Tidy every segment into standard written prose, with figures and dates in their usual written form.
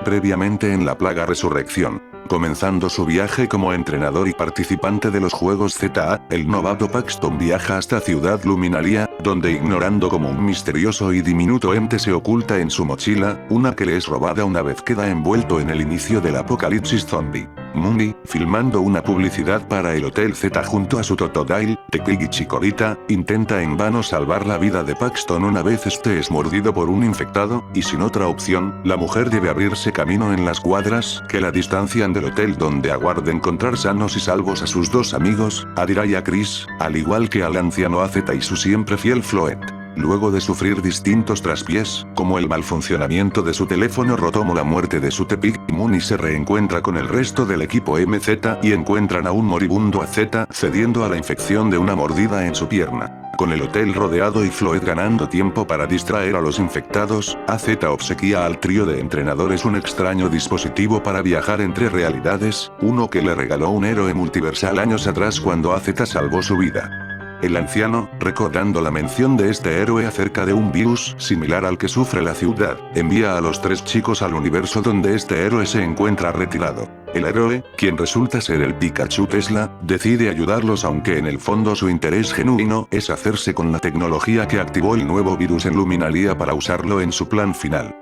previamente en la plaga Resurrección. Comenzando su viaje como entrenador y participante de los juegos ZA, el novato Paxton viaja hasta Ciudad Luminaria, donde ignorando como un misterioso y diminuto ente se oculta en su mochila, una que le es robada una vez queda envuelto en el inicio del apocalipsis zombie. Mooney, filmando una publicidad para el Hotel Z junto a su Totodile, Tequila y Chikorita, intenta en vano salvar la vida de Paxton una vez este es mordido por un infectado, y sin otra opción, la mujer debe abrirse camino en las cuadras que la distancian del hotel donde aguarda encontrar sanos y salvos a sus dos amigos, Adira y a Chris, al igual que al anciano AZ y su siempre fiel Floyd. Luego de sufrir distintos traspiés, como el mal funcionamiento de su teléfono roto o la muerte de su Tepig, Mooney se reencuentra con el resto del equipo MZ y encuentran a un moribundo AZ cediendo a la infección de una mordida en su pierna. Con el hotel rodeado y Floyd ganando tiempo para distraer a los infectados, AZ obsequia al trío de entrenadores un extraño dispositivo para viajar entre realidades, uno que le regaló un héroe multiversal años atrás cuando AZ salvó su vida. El anciano, recordando la mención de este héroe acerca de un virus similar al que sufre la ciudad, envía a los tres chicos al universo donde este héroe se encuentra retirado. El héroe, quien resulta ser el Pikachu Tesla, decide ayudarlos aunque en el fondo su interés genuino es hacerse con la tecnología que activó el nuevo virus en Luminaria para usarlo en su plan final.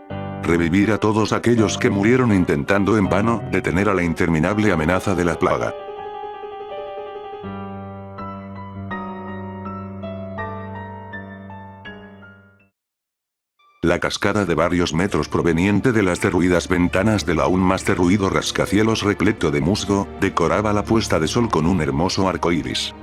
Revivir a todos aquellos que murieron intentando en vano detener a la interminable amenaza de la plaga. La cascada de varios metros proveniente de las derruidas ventanas del aún más derruido rascacielos repleto de musgo, decoraba la puesta de sol con un hermoso arco iris.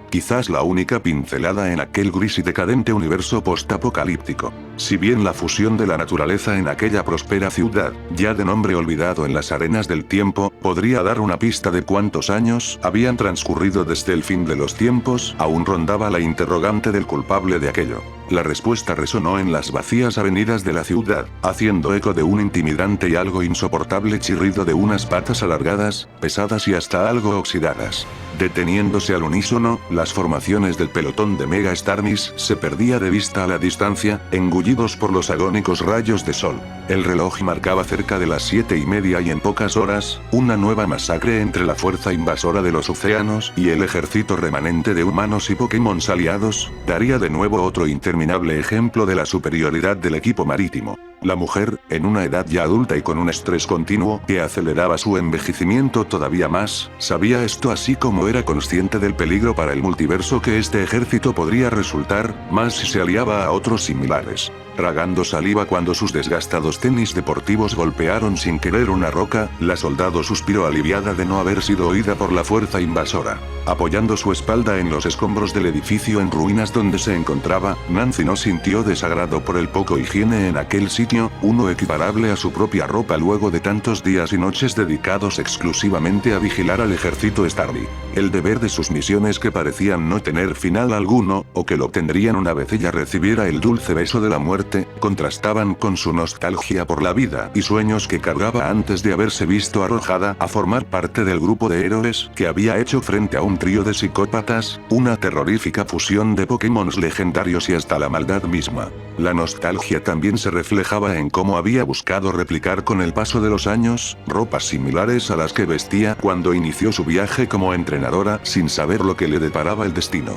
Quizás la única pincelada en aquel gris y decadente universo postapocalíptico. Si bien la fusión de la naturaleza en aquella próspera ciudad, ya de nombre olvidado en las arenas del tiempo, podría dar una pista de cuántos años habían transcurrido desde el fin de los tiempos, aún rondaba la interrogante del culpable de aquello. La respuesta resonó en las vacías avenidas de la ciudad, haciendo eco de un intimidante y algo insoportable chirrido de unas patas alargadas, pesadas y hasta algo oxidadas. Deteniéndose al unísono, las formaciones del pelotón de Mega Starmis se perdía de vista a la distancia, engullidos por los agónicos rayos de sol. El reloj marcaba cerca de las 7:30 y en pocas horas, una nueva masacre entre la fuerza invasora de los océanos y el ejército remanente de humanos y Pokémon aliados, daría de nuevo otro interminable ejemplo de la superioridad del equipo marítimo. La mujer, en una edad ya adulta y con un estrés continuo que aceleraba su envejecimiento todavía más, sabía esto así como era consciente del peligro para el multiverso que este ejército podría resultar, más si se aliaba a otros similares. Tragando saliva cuando sus desgastados tenis deportivos golpearon sin querer una roca, la soldado suspiró aliviada de no haber sido oída por la fuerza invasora. Apoyando su espalda en los escombros del edificio en ruinas donde se encontraba, Nancy no sintió desagrado por el poco higiene en aquel sitio, uno equiparable a su propia ropa luego de tantos días y noches dedicados exclusivamente a vigilar al ejército Starly. El deber de sus misiones que parecían no tener final alguno, o que lo tendrían una vez ella recibiera el dulce beso de la muerte, contrastaban con su nostalgia por la vida y sueños que cargaba antes de haberse visto arrojada a formar parte del grupo de héroes que había hecho frente a un trío de psicópatas, una terrorífica fusión de Pokémon legendarios y hasta la maldad misma. La nostalgia también se reflejaba en cómo había buscado replicar con el paso de los años, ropas similares a las que vestía cuando inició su viaje como entrenadora sin saber lo que le deparaba el destino.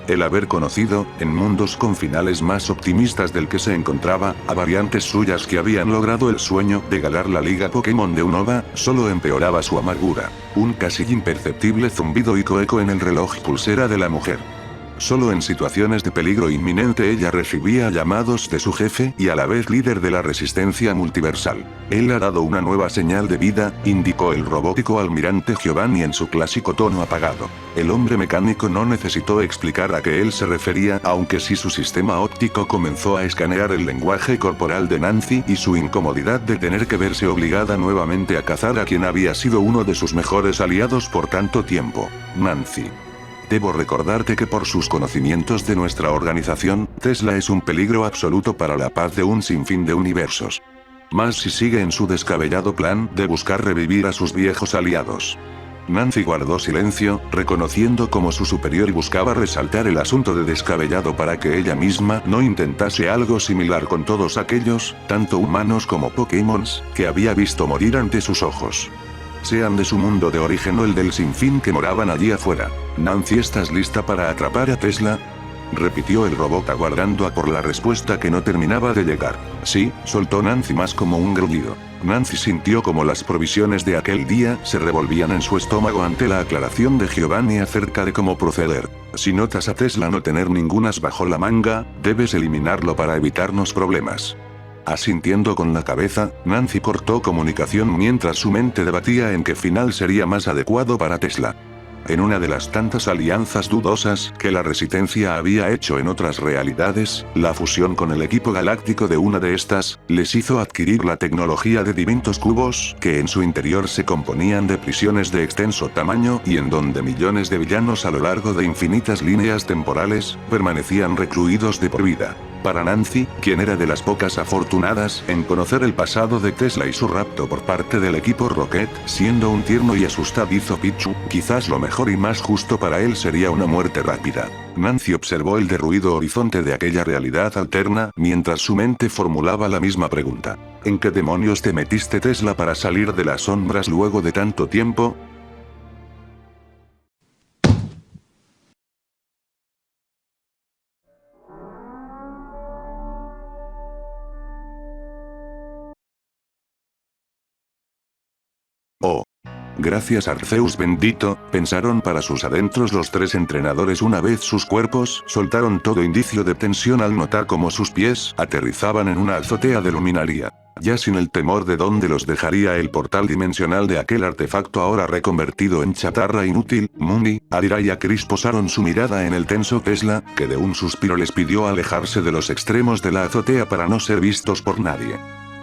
El haber conocido, en mundos con finales más optimistas del que se encontraba, a variantes suyas que habían logrado el sueño de ganar la Liga Pokémon de Unova, solo empeoraba su amargura. Un casi imperceptible zumbido y coeco en el reloj pulsera de la mujer. Solo en situaciones de peligro inminente ella recibía llamados de su jefe y a la vez líder de la resistencia multiversal. Él ha dado una nueva señal de vida, indicó el robótico almirante Giovanni en su clásico tono apagado. El hombre mecánico no necesitó explicar a qué él se refería, aunque sí su sistema óptico comenzó a escanear el lenguaje corporal de Nancy y su incomodidad de tener que verse obligada nuevamente a cazar a quien había sido uno de sus mejores aliados por tanto tiempo. Nancy. Debo recordarte que por sus conocimientos de nuestra organización, Tesla es un peligro absoluto para la paz de un sinfín de universos. Más si sigue en su descabellado plan de buscar revivir a sus viejos aliados. Nancy guardó silencio, reconociendo como su superior buscaba resaltar el asunto de descabellado para que ella misma no intentase algo similar con todos aquellos, tanto humanos como Pokémons, que había visto morir ante sus ojos. Sean de su mundo de origen o el del sinfín que moraban allí afuera. Nancy, ¿estás lista para atrapar a Tesla? Repitió el robot aguardando por la respuesta que no terminaba de llegar. Sí, soltó Nancy más como un gruñido. Nancy sintió como las provisiones de aquel día se revolvían en su estómago ante la aclaración de Giovanni acerca de cómo proceder. Si notas a Tesla no tener ningún as bajo la manga, debes eliminarlo para evitarnos problemas. Asintiendo con la cabeza, Nancy cortó comunicación mientras su mente debatía en qué final sería más adecuado para Tesla. En una de las tantas alianzas dudosas que la Resistencia había hecho en otras realidades, la fusión con el equipo galáctico de una de estas, les hizo adquirir la tecnología de diminutos cubos, que en su interior se componían de prisiones de extenso tamaño y en donde millones de villanos a lo largo de infinitas líneas temporales, permanecían recluidos de por vida. Para Nancy, quien era de las pocas afortunadas en conocer el pasado de Tesla y su rapto por parte del equipo Rocket, siendo un tierno y asustadizo Pichu, quizás lo mejor y más justo para él sería una muerte rápida. Nancy observó el derruido horizonte de aquella realidad alterna, mientras su mente formulaba la misma pregunta. ¿En qué demonios te metiste, Tesla, para salir de las sombras luego de tanto tiempo? Oh. Gracias Arceus bendito, pensaron para sus adentros los tres entrenadores una vez sus cuerpos soltaron todo indicio de tensión al notar cómo sus pies aterrizaban en una azotea de luminaria. Ya sin el temor de dónde los dejaría el portal dimensional de aquel artefacto ahora reconvertido en chatarra inútil, Mooney, Adira y Chris posaron su mirada en el tenso Tesla, que de un suspiro les pidió alejarse de los extremos de la azotea para no ser vistos por nadie.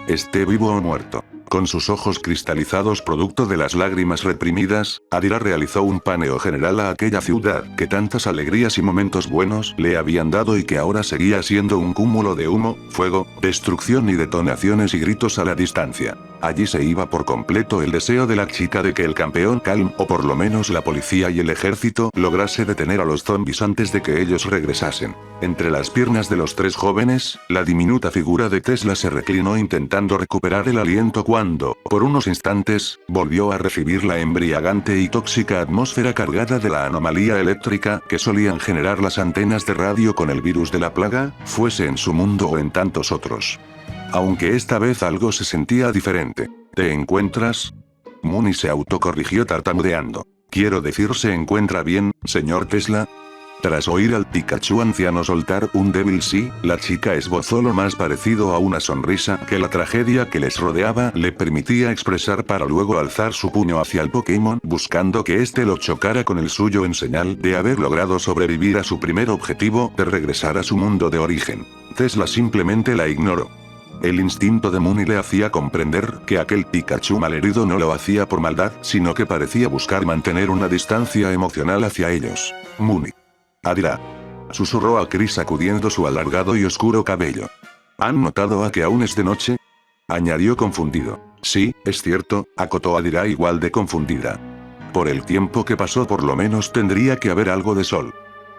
Esté vivo o muerto. Con sus ojos cristalizados producto de las lágrimas reprimidas, Adira realizó un paneo general a aquella ciudad que tantas alegrías y momentos buenos le habían dado y que ahora seguía siendo un cúmulo de humo, fuego, destrucción y detonaciones y gritos a la distancia. Allí se iba por completo el deseo de la chica de que el campeón Calm, o por lo menos la policía y el ejército, lograse detener a los zombies antes de que ellos regresasen. Entre las piernas de los tres jóvenes, la diminuta figura de Tesla se reclinó intentando recuperar el aliento cuando, por unos instantes, volvió a recibir la embriagante y tóxica atmósfera cargada de la anomalía eléctrica que solían generar las antenas de radio con el virus de la plaga, fuese en su mundo o en tantos otros. Aunque esta vez algo se sentía diferente. ¿Te encuentras? Mooney se autocorrigió tartamudeando. Quiero decir, ¿se encuentra bien, señor Tesla? Tras oír al Pikachu anciano soltar un débil sí, la chica esbozó lo más parecido a una sonrisa que la tragedia que les rodeaba le permitía expresar para luego alzar su puño hacia el Pokémon buscando que éste lo chocara con el suyo en señal de haber logrado sobrevivir a su primer objetivo de regresar a su mundo de origen. Tesla simplemente la ignoró. El instinto de Mooney le hacía comprender que aquel Pikachu malherido no lo hacía por maldad, sino que parecía buscar mantener una distancia emocional hacia ellos. Mooney. Adira. Susurró a Chris sacudiendo su alargado y oscuro cabello. ¿Han notado a que aún es de noche? Añadió confundido. Sí, es cierto, acotó Adira igual de confundida. Por el tiempo que pasó por lo menos tendría que haber algo de sol.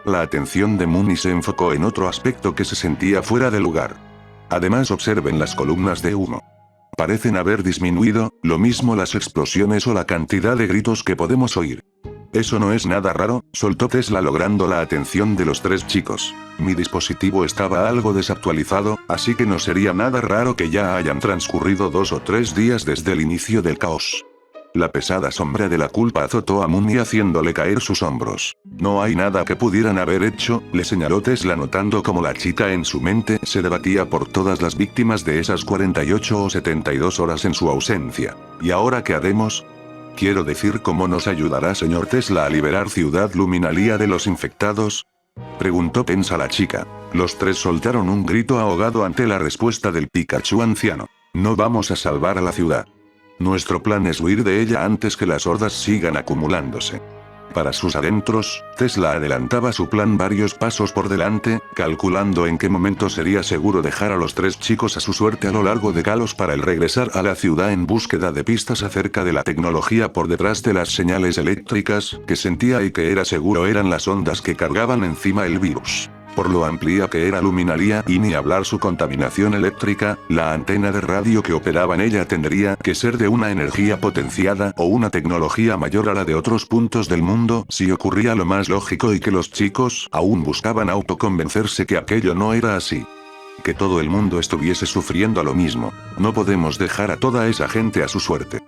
La atención de Mooney se enfocó en otro aspecto que se sentía fuera de lugar. Además observen las columnas de humo. Parecen haber disminuido, lo mismo las explosiones o la cantidad de gritos que podemos oír. Eso no es nada raro, soltó Tesla logrando la atención de los tres chicos. Mi dispositivo estaba algo desactualizado, así que no sería nada raro que ya hayan transcurrido 2 o 3 días desde el inicio del caos. La pesada sombra de la culpa azotó a Mooney haciéndole caer sus hombros. No hay nada que pudieran haber hecho, le señaló Tesla notando cómo la chica en su mente se debatía por todas las víctimas de esas 48 o 72 horas en su ausencia. ¿Y ahora qué haremos? Quiero decir, ¿cómo nos ayudará señor Tesla a liberar Ciudad Luminalia de los infectados? Preguntó tensa la chica. Los tres soltaron un grito ahogado ante la respuesta del Pikachu anciano. No vamos a salvar a la ciudad. Nuestro plan es huir de ella antes que las hordas sigan acumulándose. Para sus adentros, Tesla adelantaba su plan varios pasos por delante, calculando en qué momento sería seguro dejar a los 3 chicos a su suerte a lo largo de Kalos para el regresar a la ciudad en búsqueda de pistas acerca de la tecnología por detrás de las señales eléctricas, que sentía y que era seguro eran las ondas que cargaban encima el virus. Por lo amplia que era Luminaria y ni hablar su contaminación eléctrica, la antena de radio que operaba en ella tendría que ser de una energía potenciada o una tecnología mayor a la de otros puntos del mundo si ocurría lo más lógico y que los chicos aún buscaban autoconvencerse que aquello no era así. Que todo el mundo estuviese sufriendo a lo mismo. No podemos dejar a toda esa gente a su suerte.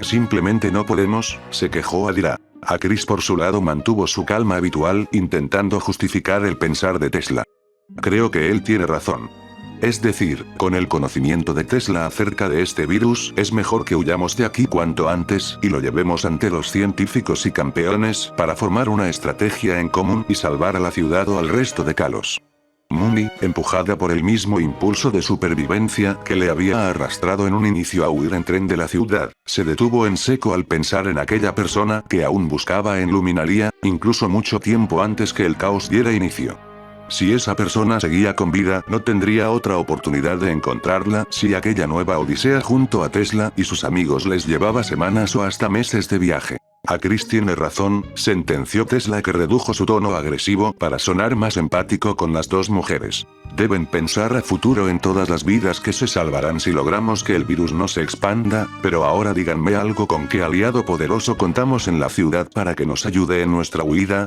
Simplemente no podemos, se quejó Adira. A Chris por su lado mantuvo su calma habitual intentando justificar el pensar de Tesla. Creo que él tiene razón. Es decir, con el conocimiento de Tesla acerca de este virus, es mejor que huyamos de aquí cuanto antes y lo llevemos ante los científicos y campeones para formar una estrategia en común y salvar a la ciudad o al resto de Kalos. Mooney, empujada por el mismo impulso de supervivencia que le había arrastrado en un inicio a huir en tren de la ciudad, se detuvo en seco al pensar en aquella persona que aún buscaba en Luminaria, incluso mucho tiempo antes que el caos diera inicio. Si esa persona seguía con vida, no tendría otra oportunidad de encontrarla si aquella nueva odisea junto a Tesla y sus amigos les llevaba semanas o hasta meses de viaje. A Chris tiene razón, sentenció Tesla, que redujo su tono agresivo para sonar más empático con las 2 mujeres. Deben pensar a futuro en todas las vidas que se salvarán si logramos que el virus no se expanda, pero ahora díganme algo: ¿con qué aliado poderoso contamos en la ciudad para que nos ayude en nuestra huida?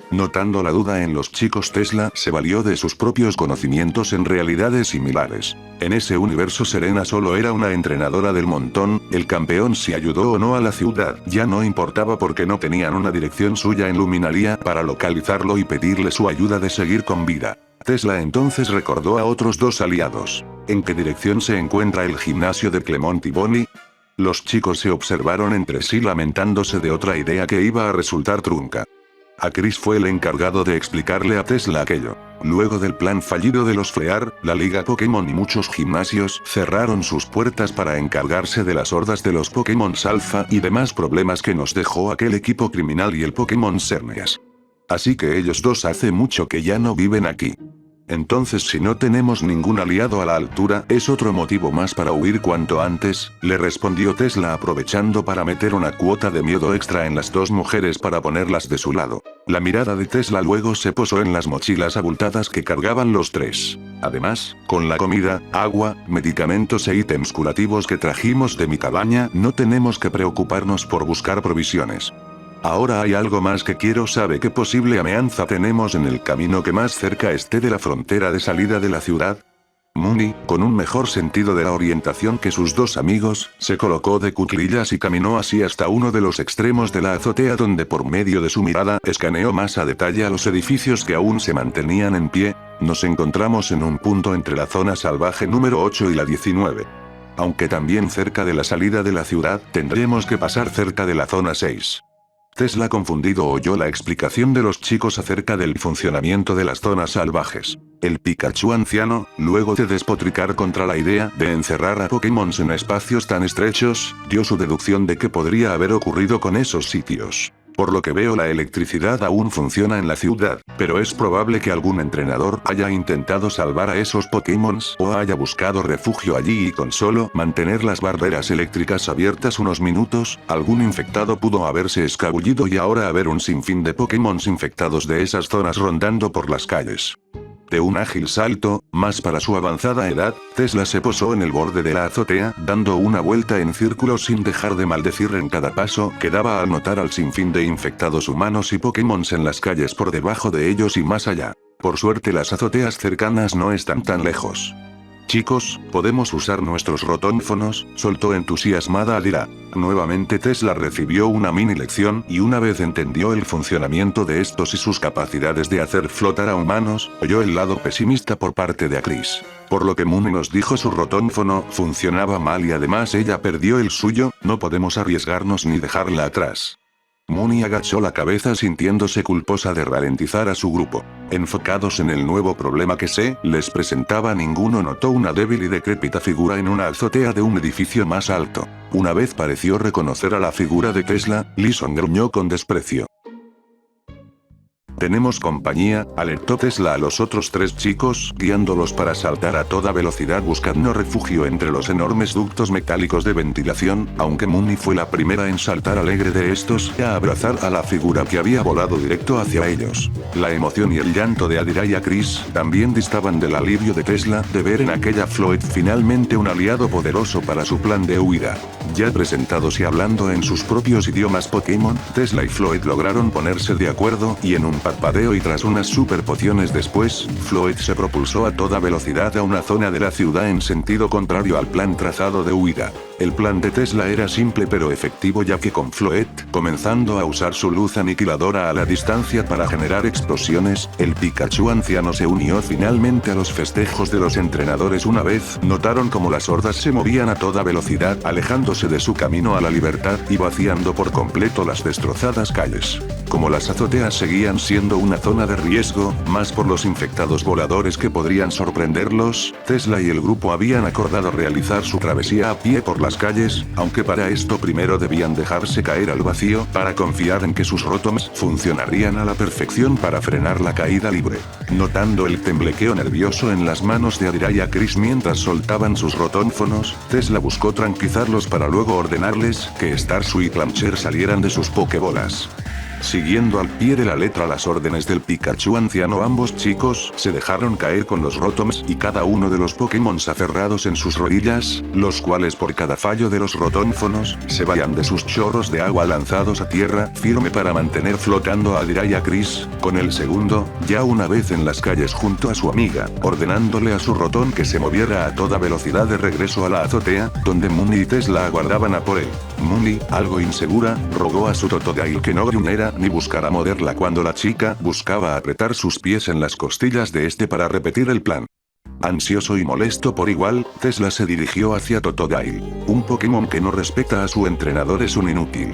Notando la duda en los chicos, Tesla se valió de sus propios conocimientos en realidades similares. En ese universo Serena solo era una entrenadora del montón, el campeón si ayudó o no a la ciudad ya no importaba porque no tenían una dirección suya en Luminaria para localizarlo y pedirle su ayuda de seguir con vida. Tesla entonces recordó a otros 2 aliados. ¿En qué dirección se encuentra el gimnasio de Clement y Bonnie? Los chicos se observaron entre sí lamentándose de otra idea que iba a resultar trunca. A Chris fue el encargado de explicarle a Tesla aquello. Luego del plan fallido de los Flear, la Liga Pokémon y muchos gimnasios cerraron sus puertas para encargarse de las hordas de los Pokémon Alpha y demás problemas que nos dejó aquel equipo criminal y el Pokémon Xerneas. Así que ellos 2 hace mucho que ya no viven aquí. Entonces, si no tenemos ningún aliado a la altura, es otro motivo más para huir cuanto antes, le respondió Tesla, aprovechando para meter una cuota de miedo extra en las 2 mujeres para ponerlas de su lado. La mirada de Tesla luego se posó en las mochilas abultadas que cargaban los 3. Además, con la comida, agua, medicamentos e ítems curativos que trajimos de mi cabaña, no tenemos que preocuparnos por buscar provisiones. Ahora hay algo más que quiero saber: ¿qué posible amenaza tenemos en el camino que más cerca esté de la frontera de salida de la ciudad? Mooney, con un mejor sentido de la orientación que sus 2 amigos, se colocó de cuclillas y caminó así hasta uno de los extremos de la azotea, donde por medio de su mirada escaneó más a detalle a los edificios que aún se mantenían en pie. Nos encontramos en un punto entre la zona salvaje número 8 y la 19. Aunque también cerca de la salida de la ciudad, tendremos que pasar cerca de la zona 6. Tesla, confundido, oyó la explicación de los chicos acerca del funcionamiento de las zonas salvajes. El Pikachu anciano, luego de despotricar contra la idea de encerrar a Pokémon en espacios tan estrechos, dio su deducción de qué podría haber ocurrido con esos sitios. Por lo que veo, la electricidad aún funciona en la ciudad, pero es probable que algún entrenador haya intentado salvar a esos Pokémon o haya buscado refugio allí, y con solo mantener las barreras eléctricas abiertas unos minutos, algún infectado pudo haberse escabullido y ahora haber un sinfín de Pokémon infectados de esas zonas rondando por las calles. De un ágil salto, más para su avanzada edad, Tesla se posó en el borde de la azotea, dando una vuelta en círculo sin dejar de maldecir en cada paso que daba al notar al sinfín de infectados humanos y Pokémon en las calles por debajo de ellos y más allá. Por suerte, las azoteas cercanas no están tan lejos. Chicos, podemos usar nuestros rotónfonos, soltó entusiasmada Adira. Nuevamente Tesla recibió una mini lección, y una vez entendió el funcionamiento de estos y sus capacidades de hacer flotar a humanos, oyó el lado pesimista por parte de Chris. Por lo que Mooney nos dijo su rotónfono funcionaba mal y además ella perdió el suyo, no podemos arriesgarnos ni dejarla atrás. Mooney agachó la cabeza sintiéndose culposa de ralentizar a su grupo. Enfocados en el nuevo problema que se les presentaba, ninguno notó una débil y decrépita figura en una azotea de un edificio más alto. Una vez pareció reconocer a la figura de Tesla, Lee sonrió con desprecio. Tenemos compañía, alertó Tesla a los otros 3 chicos, guiándolos para saltar a toda velocidad buscando refugio entre los enormes ductos metálicos de ventilación, aunque Mooney fue la primera en saltar alegre de estos y a abrazar a la figura que había volado directo hacia ellos. La emoción y el llanto de Adira y Chris también distaban del alivio de Tesla de ver en aquella Floyd finalmente un aliado poderoso para su plan de huida. Ya presentados y hablando en sus propios idiomas Pokémon, Tesla y Floyd lograron ponerse de acuerdo y en un parpadeo y tras unas super pociones después, Floyd se propulsó a toda velocidad a una zona de la ciudad en sentido contrario al plan trazado de huida. El plan de Tesla era simple pero efectivo ya que con Floyd, comenzando a usar su luz aniquiladora a la distancia para generar explosiones, el Pikachu anciano se unió finalmente a los festejos de los entrenadores una vez notaron como las hordas se movían a toda velocidad alejándose de su camino a la libertad y vaciando por completo las destrozadas calles. Como las azoteas seguían siendo una zona de riesgo, más por los infectados voladores que podrían sorprenderlos, Tesla y el grupo habían acordado realizar su travesía a pie por las calles, aunque para esto primero debían dejarse caer al vacío para confiar en que sus rotoms funcionarían a la perfección para frenar la caída libre. Notando el temblequeo nervioso en las manos de Adira y Chris mientras soltaban sus rotónfonos, Tesla buscó tranquilizarlos para luego ordenarles que Starsu y Clamcher salieran de sus pokebolas. Siguiendo al pie de la letra las órdenes del Pikachu anciano, ambos chicos se dejaron caer con los rotoms y cada uno de los Pokémon aferrados en sus rodillas, los cuales por cada fallo de los rotónfonos, se vayan de sus chorros de agua lanzados a tierra firme para mantener flotando a Adira y a Chris, con el segundo, ya una vez en las calles junto a su amiga, ordenándole a su rotón que se moviera a toda velocidad de regreso a la azotea, donde Mooney y Tesla aguardaban a por él. Mooney, algo insegura, rogó a su Totodile que no gruñera ni buscara morderla cuando la chica buscaba apretar sus pies en las costillas de este para repetir el plan. Ansioso y molesto por igual, Tesla se dirigió hacia Totodile. Un Pokémon que no respeta a su entrenador es un inútil.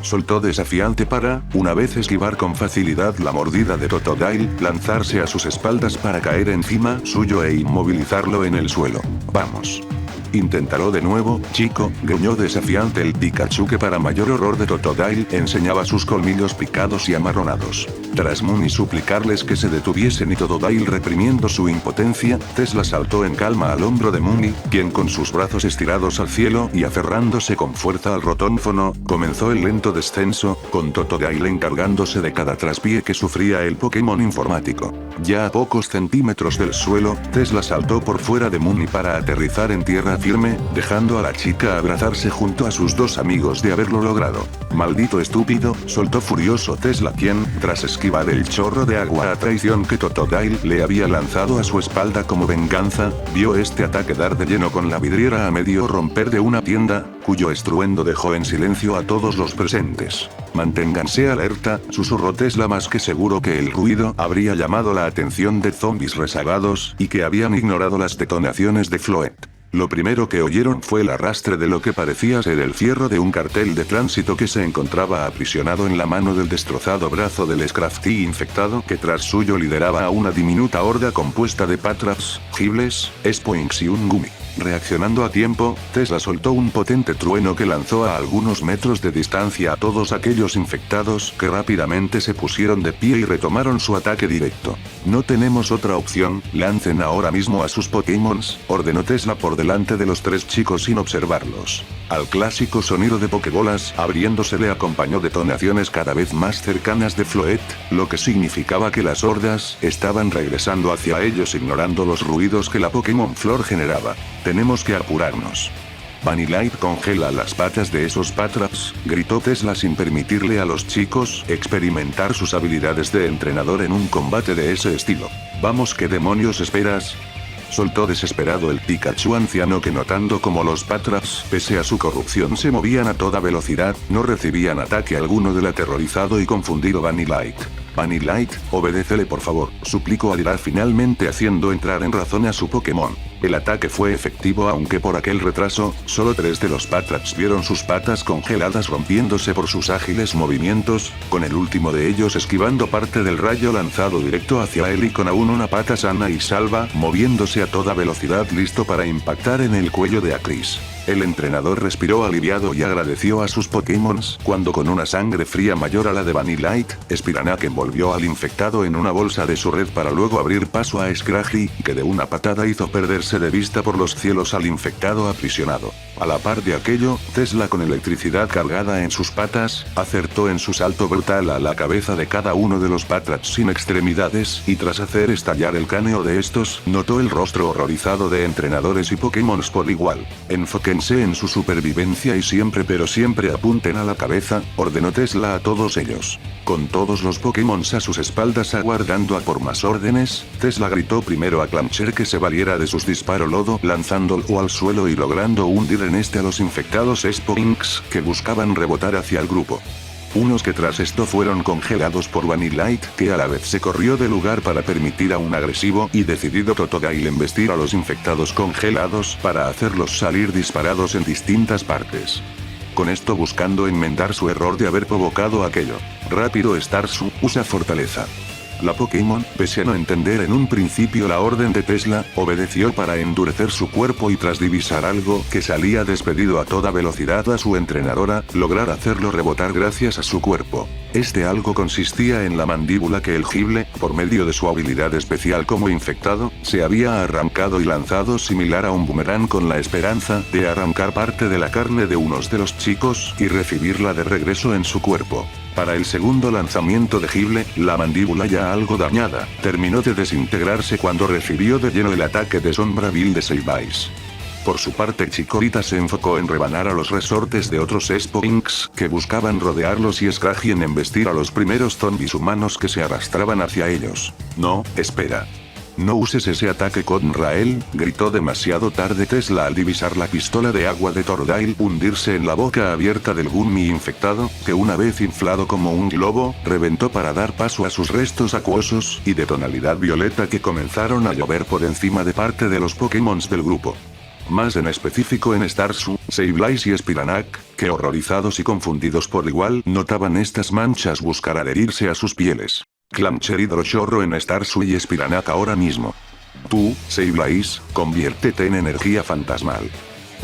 Soltó desafiante para, una vez esquivar con facilidad la mordida de Totodile, lanzarse a sus espaldas para caer encima suyo e inmovilizarlo en el suelo. Vamos. Inténtalo de nuevo, chico, gruñó desafiante el Pikachu que para mayor horror de Totodile enseñaba sus colmillos picados y amarronados. Tras Mooney suplicarles que se detuviesen y Totodile reprimiendo su impotencia, Tesla saltó en calma al hombro de Mooney, quien con sus brazos estirados al cielo y aferrándose con fuerza al rotónfono, comenzó el lento descenso, con Totodile encargándose de cada traspié que sufría el Pokémon informático. Ya a pocos centímetros del suelo, Tesla saltó por fuera de Mooney para aterrizar en tierra firme, dejando a la chica abrazarse junto a sus 2 amigos de haberlo logrado. Maldito estúpido, soltó furioso Tesla quien, tras esquivar el chorro de agua a traición que Totodile le había lanzado a su espalda como venganza, vio este ataque dar de lleno con la vidriera a medio romper de una tienda, cuyo estruendo dejó en silencio a todos los presentes. Manténganse alerta, susurró Tesla más que seguro que el ruido habría llamado la atención de zombies rezagados y que habían ignorado las detonaciones de Floyd. Lo primero que oyeron fue el arrastre de lo que parecía ser el fierro de un cartel de tránsito que se encontraba aprisionado en la mano del destrozado brazo del Scrafty infectado que tras suyo lideraba a una diminuta horda compuesta de Patraps, Gibles, Spoinks y un Gumi. Reaccionando a tiempo, Tesla soltó un potente trueno que lanzó a algunos metros de distancia a todos aquellos infectados que rápidamente se pusieron de pie y retomaron su ataque directo. No tenemos otra opción, lancen ahora mismo a sus Pokémons, ordenó Tesla por delante de los 3 chicos sin observarlos. Al clásico sonido de Pokébolas abriéndose le acompañó detonaciones cada vez más cercanas de Floyd, lo que significaba que las hordas estaban regresando hacia ellos ignorando los ruidos que la Pokémon Flor generaba. Tenemos que apurarnos. Vanillite congela las patas de esos Patraps, gritó Tesla sin permitirle a los chicos experimentar sus habilidades de entrenador en un combate de ese estilo. Vamos, ¿qué demonios esperas? Soltó desesperado el Pikachu anciano que notando como los Patraps, pese a su corrupción se movían a toda velocidad, no recibían ataque alguno del aterrorizado y confundido Vanillite. Vanillite, obedécele por favor, suplicó Adira finalmente haciendo entrar en razón a su Pokémon. El ataque fue efectivo aunque por aquel retraso, solo 3 de los Patraps vieron sus patas congeladas rompiéndose por sus ágiles movimientos, con el último de ellos esquivando parte del rayo lanzado directo hacia él y con aún una pata sana y salva, moviéndose a toda velocidad listo para impactar en el cuello de Chris. El entrenador respiró aliviado y agradeció a sus Pokémons cuando con una sangre fría mayor a la de Vanillite, Spiranak envolvió al infectado en una bolsa de su red para luego abrir paso a Scraggy, que de una patada hizo perderse de vista por los cielos al infectado aprisionado. A la par de aquello, Tesla con electricidad cargada en sus patas, acertó en su salto brutal a la cabeza de cada uno de los Patrats sin extremidades y tras hacer estallar el cráneo de estos, notó el rostro horrorizado de entrenadores y Pokémons por igual. Enfóquense en su supervivencia y siempre pero siempre apunten a la cabeza, ordenó Tesla a todos ellos. Con todos los Pokémons a sus espaldas aguardando a por más órdenes, Tesla gritó primero a Clamcher que se valiera de sus disparo lodo lanzándolo al suelo y logrando hundir en este a los infectados Spoinks que buscaban rebotar hacia el grupo. Unos que tras esto fueron congelados por Vanillite, que a la vez se corrió del lugar para permitir a un agresivo y decidido Totodile embestir a los infectados congelados para hacerlos salir disparados en distintas partes. Con esto buscando enmendar su error de haber provocado aquello. Rápido Starsu usa fortaleza. La Pokémon, pese a no entender en un principio la orden de Tesla, obedeció para endurecer su cuerpo y tras divisar algo que salía despedido a toda velocidad a su entrenadora, lograr hacerlo rebotar gracias a su cuerpo. Este algo consistía en la mandíbula que el Gible, por medio de su habilidad especial como infectado, se había arrancado y lanzado similar a un boomerang con la esperanza de arrancar parte de la carne de unos de los chicos y recibirla de regreso en su cuerpo. Para el segundo lanzamiento de Gible, la mandíbula ya algo dañada, terminó de desintegrarse cuando recibió de lleno el ataque de Sombra Vil de Seibais. Por su parte Chikorita se enfocó en rebanar a los resortes de otros Spoinks que buscaban rodearlos y Scraggy en embestir a los primeros zombies humanos que se arrastraban hacia ellos. No, espera. No uses ese ataque con Rael, gritó demasiado tarde Tesla al divisar la pistola de agua de Tordile hundirse en la boca abierta del Gummy infectado, que una vez inflado como un globo, reventó para dar paso a sus restos acuosos y de tonalidad violeta que comenzaron a llover por encima de parte de los Pokémons del grupo. Más en específico en Starsu, Sableye y Spiranak, que horrorizados y confundidos por igual notaban estas manchas buscar adherirse a sus pieles. Clamcher hidrochorro en Starsu y Spiranak ahora mismo. Tú, Sableye, conviértete en energía fantasmal.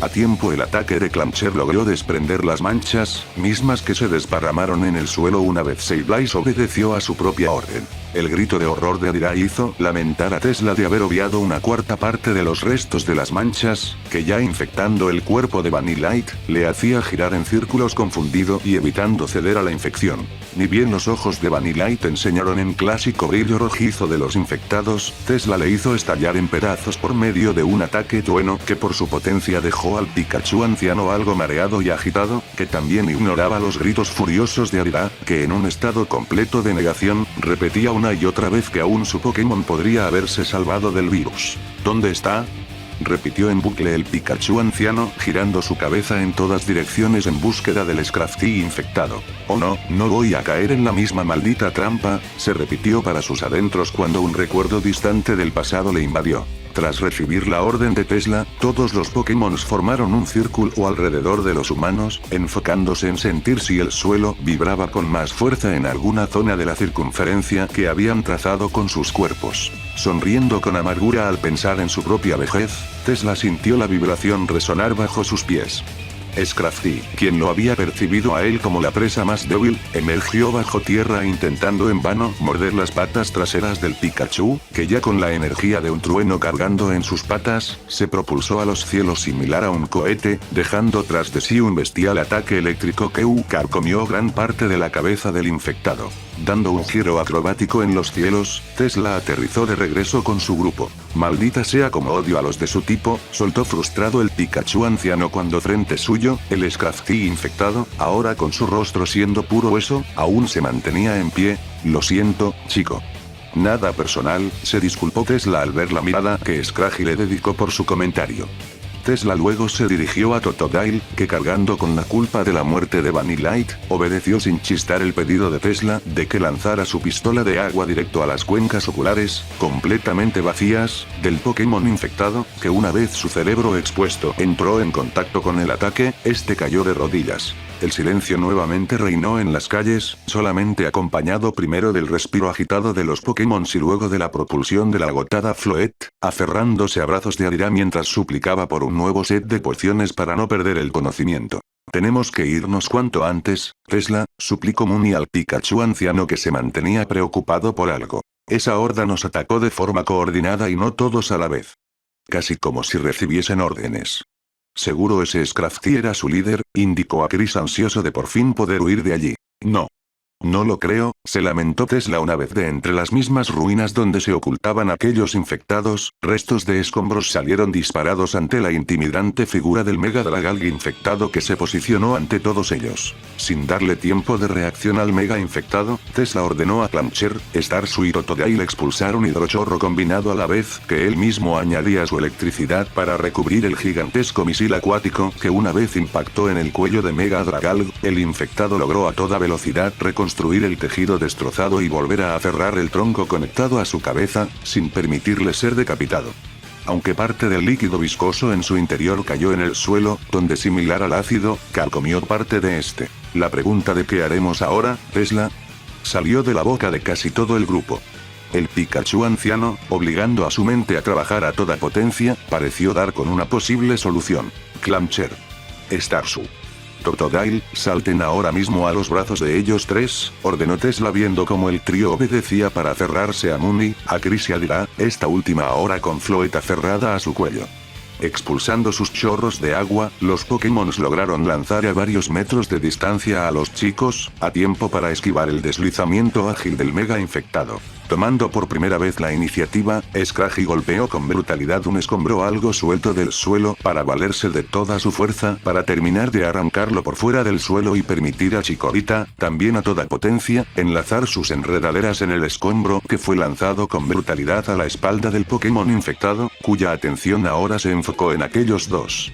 A tiempo el ataque de Clamcher logró desprender las manchas, mismas que se desparramaron en el suelo una vez Sableye obedeció a su propia orden. El grito de horror de Adira hizo lamentar a Tesla de haber obviado una cuarta parte de los restos de las manchas, que ya infectando el cuerpo de Vanillite, le hacía girar en círculos confundido y evitando ceder a la infección. Ni bien los ojos de Vanillite enseñaron en clásico brillo rojizo de los infectados, Tesla le hizo estallar en pedazos por medio de un ataque trueno que por su potencia dejó al Pikachu anciano algo mareado y agitado, que también ignoraba los gritos furiosos de Adira, que en un estado completo de negación, repetía una y otra vez que aún su Pokémon podría haberse salvado del virus. ¿Dónde está? Repitió en bucle el Pikachu anciano, girando su cabeza en todas direcciones en búsqueda del Scrafty infectado. Oh no, no voy a caer en la misma maldita trampa, se repitió para sus adentros cuando un recuerdo distante del pasado le invadió. Tras recibir la orden de Tesla, todos los Pokémons formaron un círculo alrededor de los humanos, enfocándose en sentir si el suelo vibraba con más fuerza en alguna zona de la circunferencia que habían trazado con sus cuerpos. Sonriendo con amargura al pensar en su propia vejez, Tesla sintió la vibración resonar bajo sus pies. Scrafty, quien lo había percibido a él como la presa más débil, emergió bajo tierra intentando en vano morder las patas traseras del Pikachu, que ya con la energía de un trueno cargando en sus patas, se propulsó a los cielos similar a un cohete, dejando tras de sí un bestial ataque eléctrico que carcomió gran parte de la cabeza del infectado. Dando un giro acrobático en los cielos, Tesla aterrizó de regreso con su grupo. Maldita sea como odio a los de su tipo, soltó frustrado el Pikachu anciano cuando frente suyo, el Scrafty infectado, ahora con su rostro siendo puro hueso, aún se mantenía en pie. Lo siento, chico. Nada personal, se disculpó Tesla al ver la mirada que Scraggy le dedicó por su comentario. Tesla luego se dirigió a Totodile, que cargando con la culpa de la muerte de Vanillite, obedeció sin chistar el pedido de Tesla de que lanzara su pistola de agua directo a las cuencas oculares, completamente vacías, del Pokémon infectado, que una vez su cerebro expuesto entró en contacto con el ataque, este cayó de rodillas. El silencio nuevamente reinó en las calles, solamente acompañado primero del respiro agitado de los Pokémon y luego de la propulsión de la agotada Floette, aferrándose a brazos de Adira mientras suplicaba por un nuevo set de pociones para no perder el conocimiento. Tenemos que irnos cuanto antes, Tesla, suplicó Muni al Pikachu anciano que se mantenía preocupado por algo. Esa horda nos atacó de forma coordinada y no todos a la vez. Casi como si recibiesen órdenes. Seguro ese Scrafty era su líder, indicó a Chris ansioso de por fin poder huir de allí. No. No lo creo, se lamentó Tesla una vez de entre las mismas ruinas donde se ocultaban aquellos infectados, restos de escombros salieron disparados ante la intimidante figura del Mega Dragalg infectado que se posicionó ante todos ellos. Sin darle tiempo de reacción al Mega infectado, Tesla ordenó a Clamcher, Starsu y Totodile expulsar un hidrochorro combinado a la vez que él mismo añadía su electricidad para recubrir el gigantesco misil acuático que una vez impactó en el cuello de Mega Dragalg, el infectado logró a toda velocidad reconstruir el tejido destrozado y volver a aferrar el tronco conectado a su cabeza, sin permitirle ser decapitado. Aunque parte del líquido viscoso en su interior cayó en el suelo, donde similar al ácido, carcomió parte de este. La pregunta de ¿qué haremos ahora, Tesla? Salió de la boca de casi todo el grupo. El Pikachu anciano, obligando a su mente a trabajar a toda potencia, pareció dar con una posible solución. Clamcher. Starsu. Totodile, salten ahora mismo a los brazos de ellos tres, ordenó Tesla viendo cómo el trío obedecía para aferrarse a Muni, a Chris y a Adira, esta última ahora con Floette aferrada a su cuello. Expulsando sus chorros de agua, los Pokémon lograron lanzar a varios metros de distancia a los chicos, a tiempo para esquivar el deslizamiento ágil del Mega infectado. Tomando por primera vez la iniciativa, Scraggy golpeó con brutalidad un escombro algo suelto del suelo para valerse de toda su fuerza para terminar de arrancarlo por fuera del suelo y permitir a Chikorita, también a toda potencia, enlazar sus enredaderas en el escombro que fue lanzado con brutalidad a la espalda del Pokémon infectado, cuya atención ahora se enfocó en aquellos dos.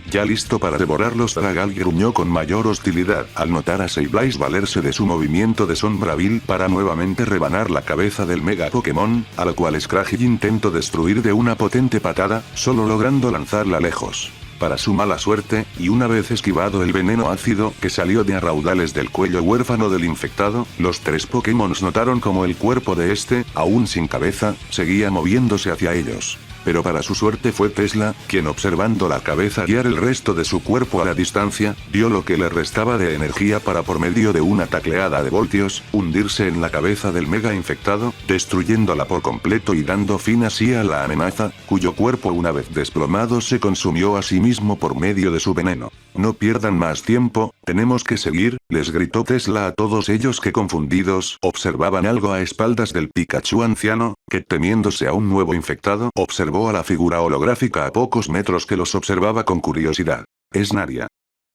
Ya listo para devorarlos, Dragalg gruñó con mayor hostilidad al notar a Sableye valerse de su movimiento de sombra-vil para nuevamente rebanar la cabeza del Mega Pokémon, a lo cual Scraggy intentó destruir de una potente patada, solo logrando lanzarla lejos. Para su mala suerte, y una vez esquivado el veneno ácido que salió de a raudales del cuello huérfano del infectado, los tres Pokémon notaron como el cuerpo de este, aún sin cabeza, seguía moviéndose hacia ellos. Pero para su suerte fue Tesla, quien observando la cabeza guiar el resto de su cuerpo a la distancia, dio lo que le restaba de energía para por medio de una tacleada de voltios, hundirse en la cabeza del Mega infectado, destruyéndola por completo y dando fin así a la amenaza, cuyo cuerpo una vez desplomado se consumió a sí mismo por medio de su veneno. No pierdan más tiempo, tenemos que seguir, les gritó Tesla a todos ellos que confundidos observaban algo a espaldas del Pikachu anciano, que temiéndose a un nuevo infectado observó a la figura holográfica a pocos metros que los observaba con curiosidad. Es Naria.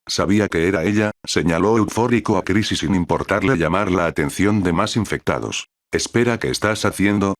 Sabía que era ella, señaló eufórico a Chris y sin importarle llamar la atención de más infectados. Espera, ¿qué estás haciendo?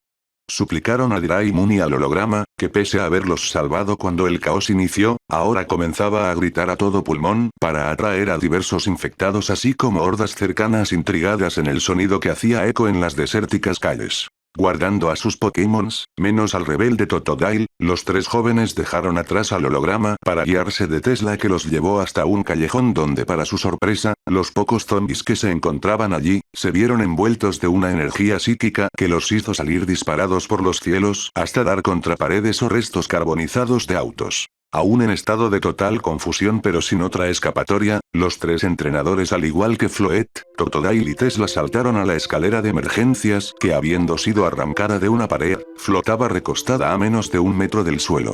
Suplicaron a Adira y Muni al holograma, que pese a haberlos salvado cuando el caos inició, ahora comenzaba a gritar a todo pulmón para atraer a diversos infectados así como hordas cercanas intrigadas en el sonido que hacía eco en las desérticas calles. Guardando a sus Pokémons, menos al rebelde Totodile, los tres jóvenes dejaron atrás al holograma para guiarse de Tesla que los llevó hasta un callejón donde para su sorpresa, los pocos zombies que se encontraban allí, se vieron envueltos de una energía psíquica que los hizo salir disparados por los cielos hasta dar contra paredes o restos carbonizados de autos. Aún en estado de total confusión pero sin otra escapatoria, los tres entrenadores al igual que Floette, Totodile y Tesla saltaron a la escalera de emergencias que habiendo sido arrancada de una pared, flotaba recostada a menos de 1 metro del suelo.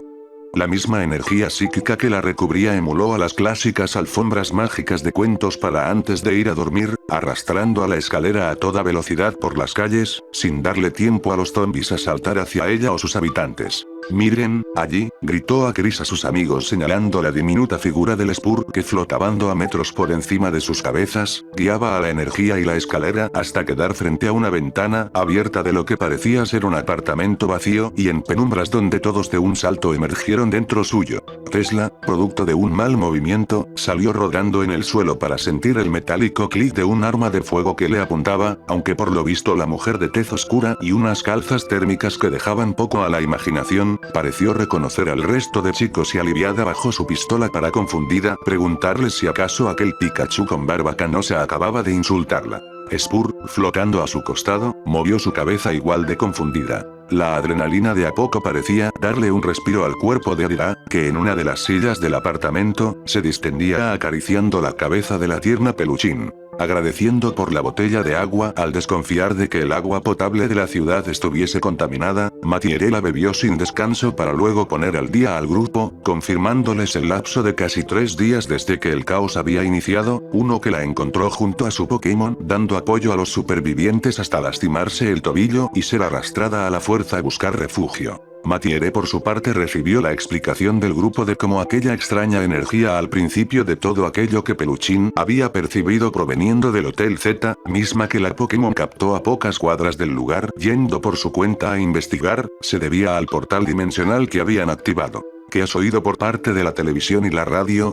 La misma energía psíquica que la recubría emuló a las clásicas alfombras mágicas de cuentos para antes de ir a dormir, arrastrando a la escalera a toda velocidad por las calles, sin darle tiempo a los zombies a saltar hacia ella o sus habitantes. Miren, allí, gritó a Chris a sus amigos señalando la diminuta figura del Spur que flotando a metros por encima de sus cabezas, guiaba a la energía y la escalera hasta quedar frente a una ventana abierta de lo que parecía ser un apartamento vacío y en penumbras donde todos de un salto emergieron dentro suyo. Tesla, producto de un mal movimiento, salió rodando en el suelo para sentir el metálico clic de un arma de fuego que le apuntaba, aunque por lo visto la mujer de tez oscura y unas calzas térmicas que dejaban poco a la imaginación, pareció reconocer al resto de chicos y aliviada bajó su pistola para confundida preguntarles si acaso aquel Pikachu con barba canosa acababa de insultarla. Spur, flotando a su costado, movió su cabeza igual de confundida. La adrenalina de a poco parecía darle un respiro al cuerpo de Adira, que en una de las sillas del apartamento, se distendía acariciando la cabeza de la tierna peluchín. Agradeciendo por la botella de agua al desconfiar de que el agua potable de la ciudad estuviese contaminada, Mathiere la bebió sin descanso para luego poner al día al grupo, confirmándoles el lapso de casi 3 días desde que el caos había iniciado, uno que la encontró junto a su Pokémon dando apoyo a los supervivientes hasta lastimarse el tobillo y ser arrastrada a la fuerza a buscar refugio. Mathiere por su parte recibió la explicación del grupo de cómo aquella extraña energía al principio de todo aquello que Peluchín había percibido proveniendo del Hotel Z, misma que la Pokémon captó a pocas cuadras del lugar yendo por su cuenta a investigar, se debía al portal dimensional que habían activado. ¿Qué has oído por parte de la televisión y la radio?,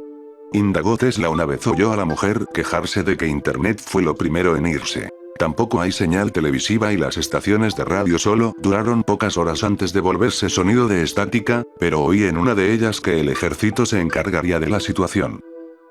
indagó Tesla una vez oyó a la mujer quejarse de que Internet fue lo primero en irse. Tampoco hay señal televisiva y las estaciones de radio solo duraron pocas horas antes de volverse sonido de estática, pero oí en una de ellas que el ejército se encargaría de la situación.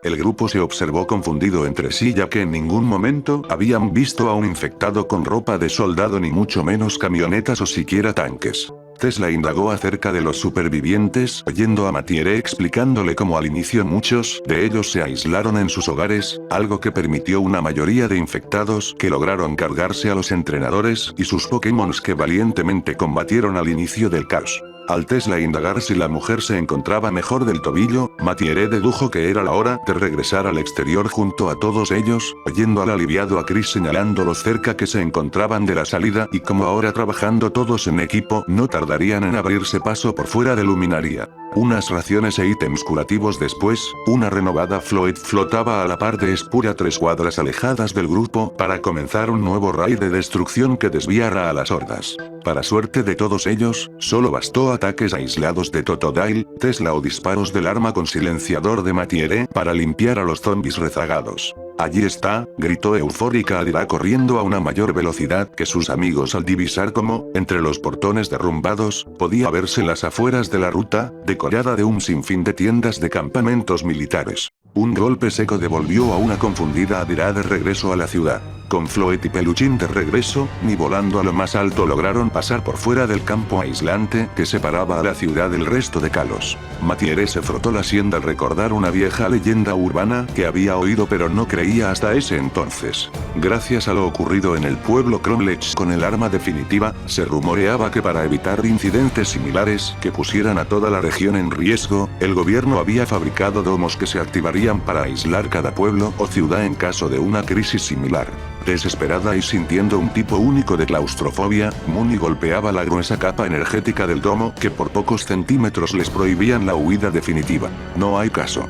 El grupo se observó confundido entre sí ya que en ningún momento habían visto a un infectado con ropa de soldado ni mucho menos camionetas o siquiera tanques. Tesla indagó acerca de los supervivientes, oyendo a Mathiere explicándole cómo al inicio muchos de ellos se aislaron en sus hogares, algo que permitió una mayoría de infectados que lograron cargarse a los entrenadores y sus Pokémons que valientemente combatieron al inicio del caos. Al Tesla indagar si la mujer se encontraba mejor del tobillo, Mathiere dedujo que era la hora de regresar al exterior junto a todos ellos, oyendo al aliviado a Chris señalando lo cerca que se encontraban de la salida y como ahora trabajando todos en equipo no tardarían en abrirse paso por fuera de Luminaria. Unas raciones e ítems curativos después, una renovada Floyd flotaba a la par de Spur a 3 cuadras alejadas del grupo para comenzar un nuevo raid de destrucción que desviara a las hordas. Para suerte de todos ellos, solo bastó ataques aislados de Totodile, Tesla o disparos del arma con silenciador de Mathiere para limpiar a los zombies rezagados. Allí está, gritó eufórica Adira corriendo a una mayor velocidad que sus amigos al divisar cómo, entre los portones derrumbados, podía verse las afueras de la ruta, decorada de un sinfín de tiendas de campamentos militares. Un golpe seco devolvió a una confundida Adira de regreso a la ciudad. Con Floyd y Peluchín de regreso, ni volando a lo más alto lograron pasar por fuera del campo aislante que separaba a la ciudad del resto de Kalos. Mathiere se frotó la sien al recordar una vieja leyenda urbana que había oído pero no creía hasta ese entonces. Gracias a lo ocurrido en el pueblo Cromlech con el arma definitiva, se rumoreaba que para evitar incidentes similares que pusieran a toda la región en riesgo, el gobierno había fabricado domos que se activarían para aislar cada pueblo o ciudad en caso de una crisis similar. Desesperada y sintiendo un tipo único de claustrofobia, Mooney golpeaba la gruesa capa energética del domo que por pocos centímetros les prohibían la huida definitiva. No hay caso.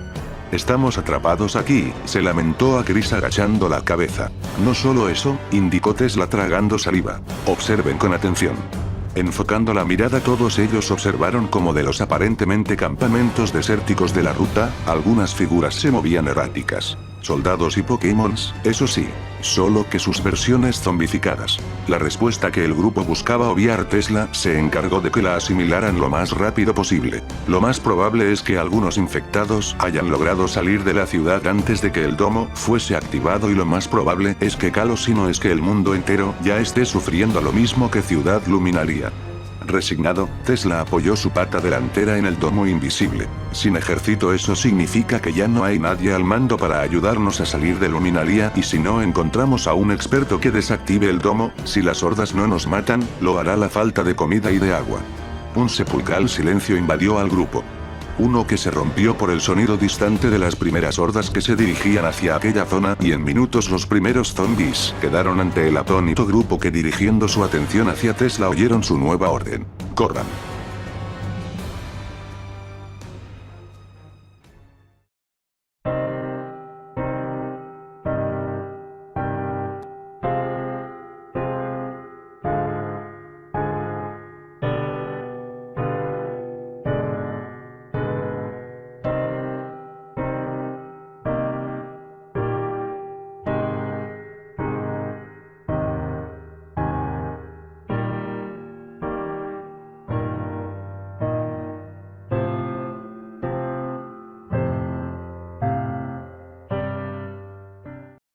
Estamos atrapados aquí, se lamentó a Chris agachando la cabeza. No solo eso, indicó Tesla tragando saliva. Observen con atención. Enfocando la mirada todos ellos observaron como de los aparentemente campamentos desérticos de la ruta, algunas figuras se movían erráticas. Soldados y Pokémons, eso sí, solo que sus versiones zombificadas. La respuesta que el grupo buscaba obviar Tesla se encargó de que la asimilaran lo más rápido posible. Lo más probable es que algunos infectados hayan logrado salir de la ciudad antes de que el domo fuese activado y lo más probable es que Kalos si no es que el mundo entero ya esté sufriendo lo mismo que Ciudad Luminaria. Resignado, Tesla apoyó su pata delantera en el domo invisible. Sin ejército eso significa que ya no hay nadie al mando para ayudarnos a salir de Luminaria y si no encontramos a un experto que desactive el domo, si las hordas no nos matan, lo hará la falta de comida y de agua. Un sepulcral silencio invadió al grupo. Uno que se rompió por el sonido distante de las primeras hordas que se dirigían hacia aquella zona y en minutos los primeros zombies quedaron ante el atónito grupo que dirigiendo su atención hacia Tesla oyeron su nueva orden. ¡Corran!